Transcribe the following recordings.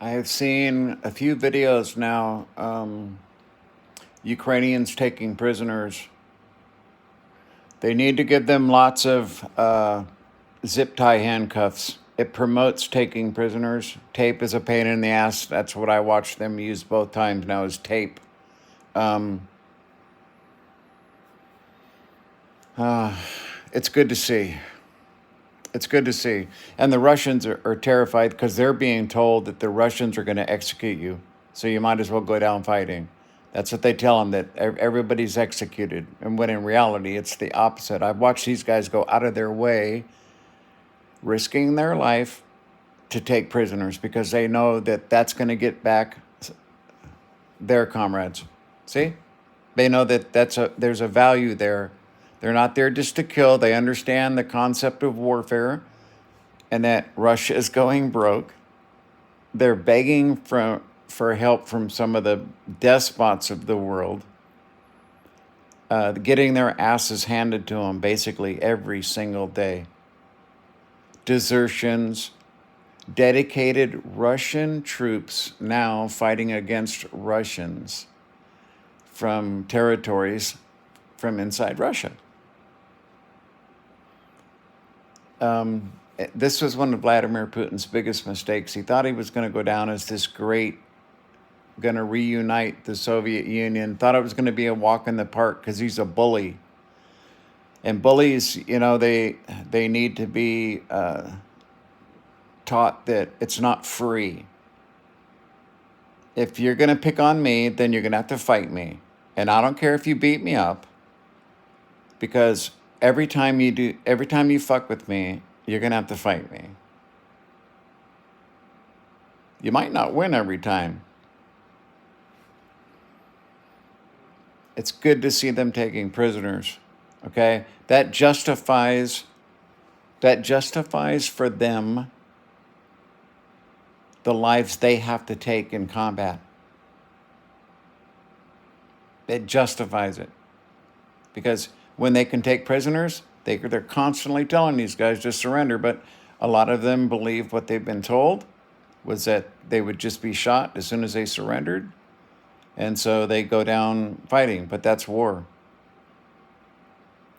I have seen a few videos now. Ukrainians taking prisoners. They need to give them lots of zip tie handcuffs. It promotes taking prisoners. Tape is a pain in the ass. That's what I watch them use both times now is tape. Um, it's good to see. It's good to see. And the Russians are terrified because they're being told that the Russians are going to execute you. So you might as well go down fighting. That's what they tell them, that everybody's executed. And when in reality, it's the opposite. I've watched these guys go out of their way, risking their life to take prisoners because they know that that's going to get back their comrades. See? They know that there's a value there. They're not there just to kill. They understand the concept of warfare and that Russia is going broke. They're begging for help from some of the despots of the world, getting their asses handed to them basically every single day. Desertions, dedicated Russian troops now fighting against Russians from territories from inside Russia. This was one of Vladimir Putin's biggest mistakes. He thought he was going to go down as this great, going to reunite the Soviet Union, thought it was going to be a walk in the park because he's a bully. And bullies, they need to be taught that it's not free. If you're going to pick on me, then you're going to have to fight me. And I don't care if you beat me up, because every time you fuck with me, you're going to have to fight me. You might not win every time. It's good to see them taking prisoners. Okay? That justifies for them the lives they have to take in combat. It justifies it. Because when they can take prisoners, they're constantly telling these guys to surrender, but a lot of them believe what they've been told was that they would just be shot as soon as they surrendered. And so they go down fighting, but that's war.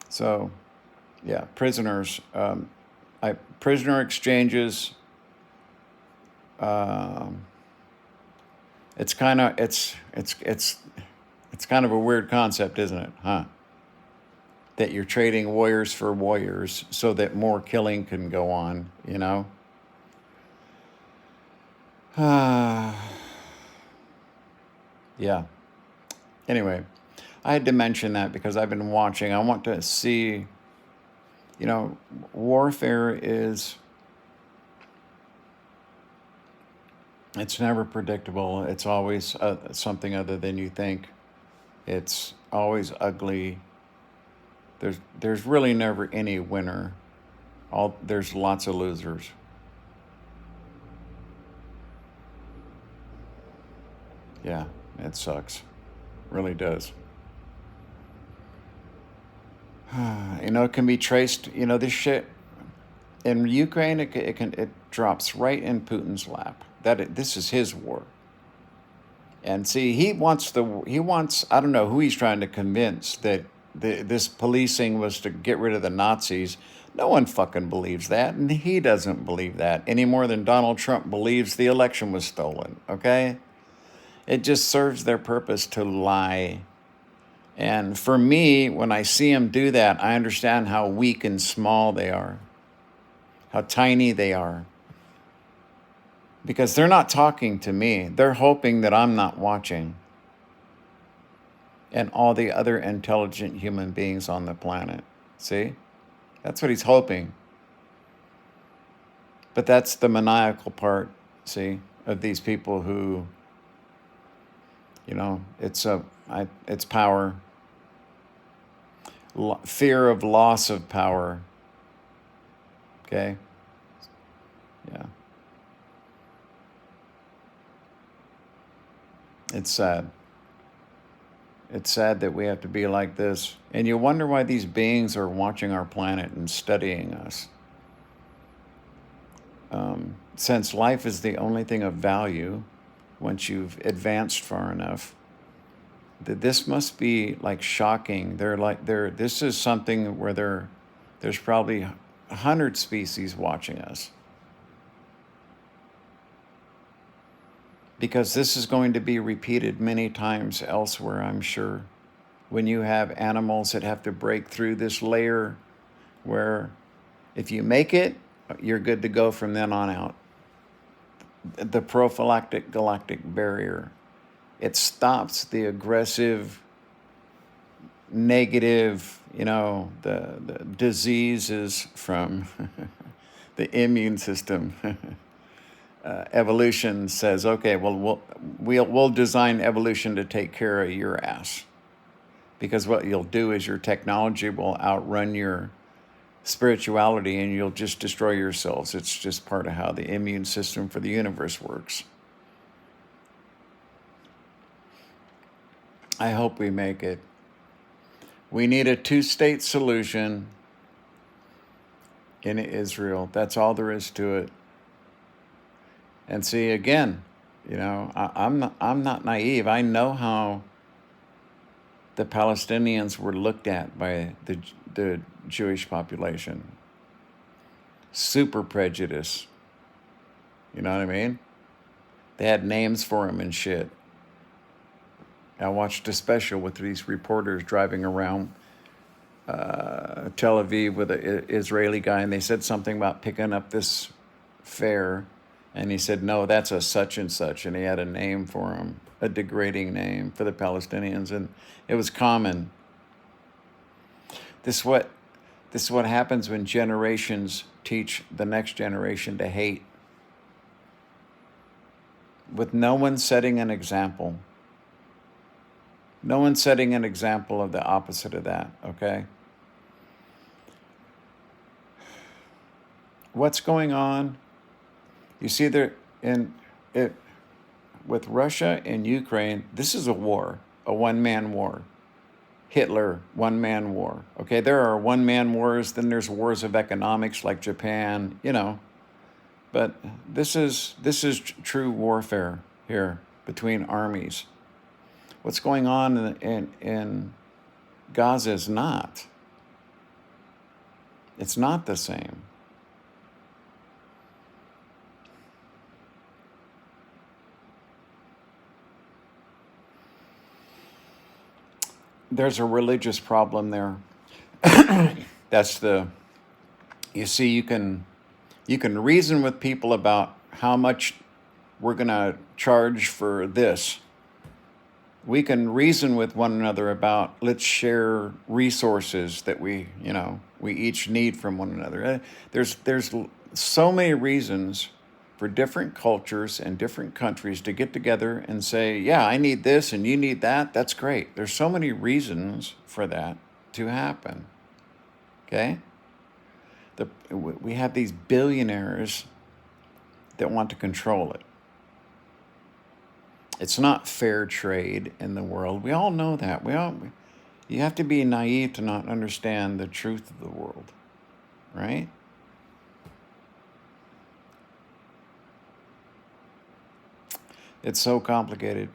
So, yeah, prisoners, prisoner exchanges. It's kind of a weird concept, isn't it? Huh? That you're trading warriors for warriors so that more killing can go on. Yeah. Anyway, I had to mention that because I've been watching. I want to see, warfare it's never predictable. It's always something other than you think. It's always ugly. There's really never any winner. There's lots of losers. Yeah, it sucks. Really does. It can be traced. This shit in Ukraine. It drops right in Putin's lap. This is his war. And see, he wants. I don't know who he's trying to convince that this policing was to get rid of the Nazis. No one fucking believes that, and he doesn't believe that any more than Donald Trump believes the election was stolen. Okay, it just serves their purpose to lie. And for me, when I see them do that, I understand how weak and small they are, how tiny they are. Because they're not talking to me. They're hoping that I'm not watching. And all the other intelligent human beings on the planet. See? That's what he's hoping. But that's the maniacal part, see, of these people who, it's power. Fear of loss of power. Okay? Yeah. It's sad. It's sad that we have to be like this. And you wonder why these beings are watching our planet and studying us. since life is the only thing of value once you've advanced far enough, that this must be like shocking. This is something where there's probably 100 species watching us. Because this is going to be repeated many times elsewhere, I'm sure. When you have animals that have to break through this layer where if you make it, you're good to go from then on out. The prophylactic galactic barrier. It stops the aggressive, negative, the diseases from the immune system. Evolution says, okay, well, we'll design evolution to take care of your ass. Because what you'll do is your technology will outrun your spirituality and you'll just destroy yourselves. It's just part of how the immune system for the universe works. I hope we make it. We need a two-state solution in Israel. That's all there is to it. And see, again, I'm not naive. I know how the Palestinians were looked at by the Jewish population. Super prejudice. You know what I mean? They had names for them and shit. I watched a special with these reporters driving around Tel Aviv with an Israeli guy, and they said something about picking up this fare, and he said, no, that's a such and such, and he had a name for him, a degrading name for the Palestinians, and it was common. This is what happens when generations teach the next generation to hate, with no one setting an example. No one's setting an example of the opposite of that, okay? What's going on? You see, with Russia and Ukraine, this is a war, a one-man war. Hitler, one-man war. Okay, there are one-man wars, then there's wars of economics like Japan, But this is true warfare here between armies. What's going on in Gaza is not. It's not the same. There's a religious problem there. You see, you can reason with people about how much we're going to charge for this. We can reason with one another about, let's share resources that we each need from one another. There's so many reasons for different cultures and different countries to get together and say, yeah, I need this and you need that. That's great. There's so many reasons for that to happen. Okay? We have these billionaires that want to control it. It's not fair trade in the world. We all know that. You have to be naive to not understand the truth of the world, right? It's so complicated.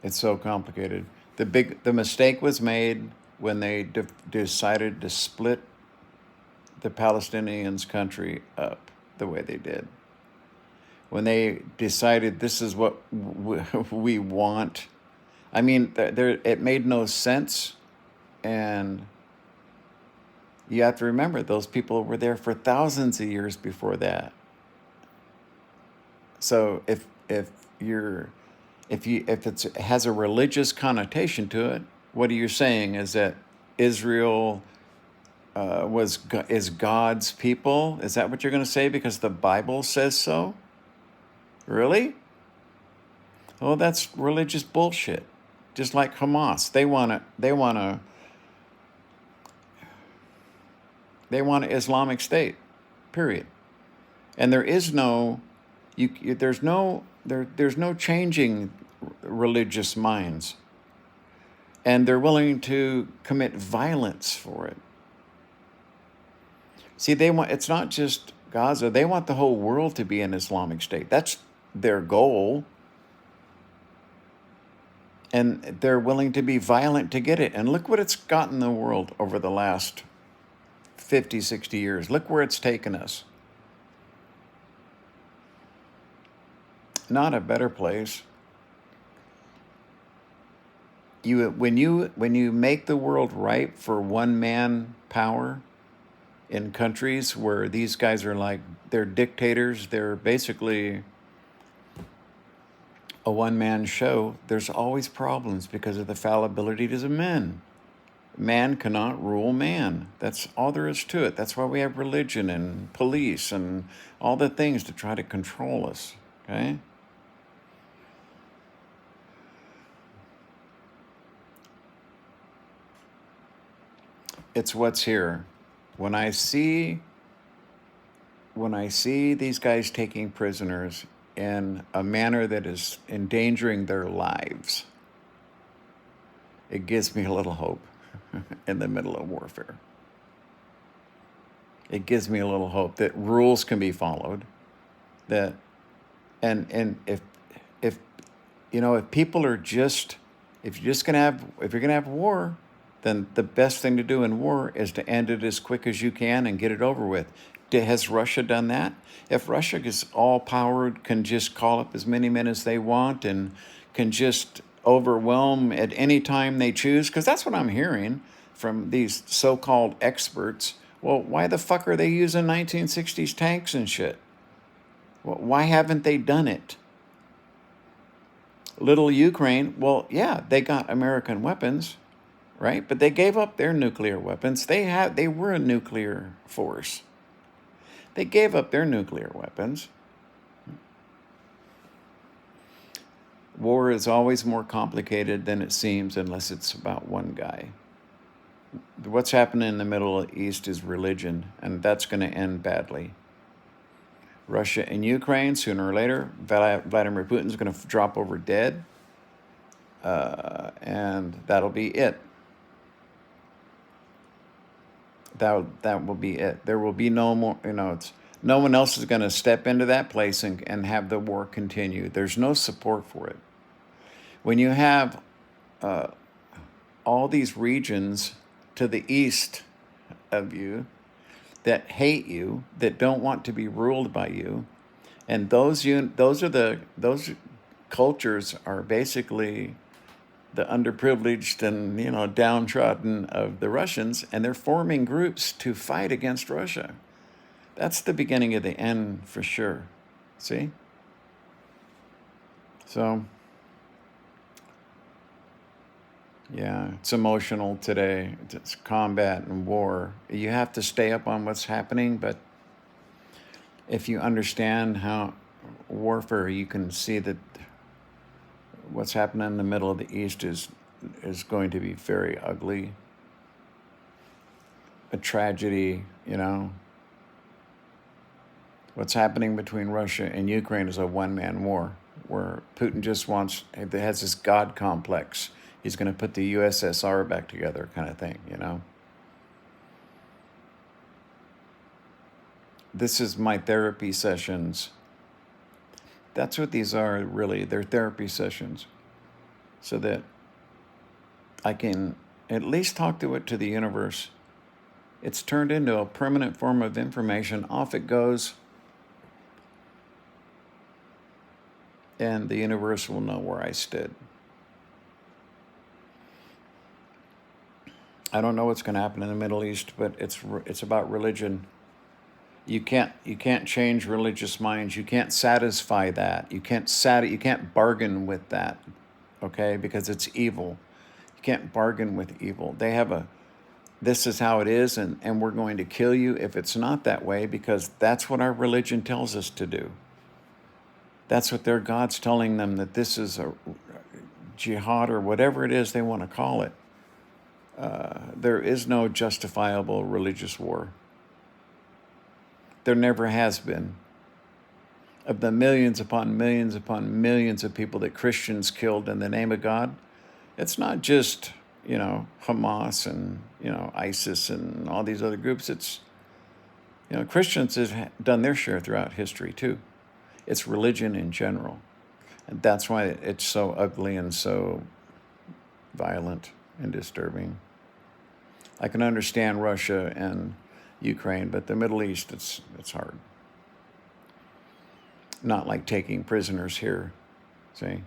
It's so complicated. The mistake was made when they decided to split the Palestinians' country up the way they did. When they decided this is what we want. I mean, it made no sense. And you have to remember, those people were there for thousands of years before that. So if it has a religious connotation to it, what are you saying is that Israel is God's people? Is that what you're going to say because the Bible says so? Really? Well, that's religious bullshit. Just like Hamas, they want an Islamic State, period. And there is there's no changing religious minds. And they're willing to commit violence for it. See, it's not just Gaza. They want the whole world to be an Islamic State. That's their goal. And they're willing to be violent to get it. And look what it's gotten the world over the last 50, 60 years. Look where it's taken us. Not a better place. When you make the world ripe for one man power in countries where these guys are like, they're dictators, they're basically a one man show, there's always problems because of the fallibilities of men. Man cannot rule man. That's all there is to it. That's why we have religion and police and all the things to try to control us. Okay? It's what's here. When I see these guys taking prisoners in a manner that is endangering their lives, it gives me a little hope in the middle of warfare. It gives me a little hope that rules can be followed, that and if if people are just, if you're gonna have war, then the best thing to do in war is to end it as quick as you can and get it over with. Has Russia done that? If Russia is all powered, can just call up as many men as they want and can just overwhelm at any time they choose, because that's what I'm hearing from these so-called experts. Well, why the fuck are they using 1960s tanks and shit? Well, why haven't they done it? Little Ukraine, well, yeah, they got American weapons, right? But they gave up their nuclear weapons. They were a nuclear force. They gave up their nuclear weapons. War is always more complicated than it seems unless it's about one guy. What's happening in the Middle East is religion, and that's going to end badly. Russia and Ukraine, sooner or later, Vladimir Putin's going to drop over dead, and that'll be it. That will be it. There will be no more, no one else is going to step into that place and have the war continue. There's no support for it. When you have all these regions to the east of you that hate you, that don't want to be ruled by you, and those cultures are basically the underprivileged and downtrodden of the Russians, and they're forming groups to fight against Russia. That's the beginning of the end for sure. See? So, yeah, it's emotional today. It's combat and war. You have to stay up on what's happening, but if you understand how warfare, you can see that what's happening in the middle of the East is going to be very ugly. A tragedy, What's happening between Russia and Ukraine is a one-man war where Putin just has this God complex. He's going to put the USSR back together kind of thing, This is my therapy sessions. That's what these are, really. They're therapy sessions so that I can at least talk to the universe. It's turned into a permanent form of information. Off it goes. And the universe will know where I stood. I don't know what's going to happen in the Middle East, but it's about religion. You can't change religious minds. You can't satisfy that. You can't bargain with that, okay? Because it's evil. You can't bargain with evil. They have this is how it is, and we're going to kill you if it's not that way, because that's what our religion tells us to do. That's what their God's telling them, that this is a jihad or whatever it is they want to call it. There is no justifiable religious war. There never has been. Of the millions upon millions upon millions of people that Christians killed in the name of God, it's not just, Hamas and, ISIS and all these other groups. You know, Christians have done their share throughout history too. It's religion in general. And that's why it's so ugly and so violent and disturbing. I can understand Russia and Ukraine, but the Middle East, it's hard. Not like taking prisoners here, see?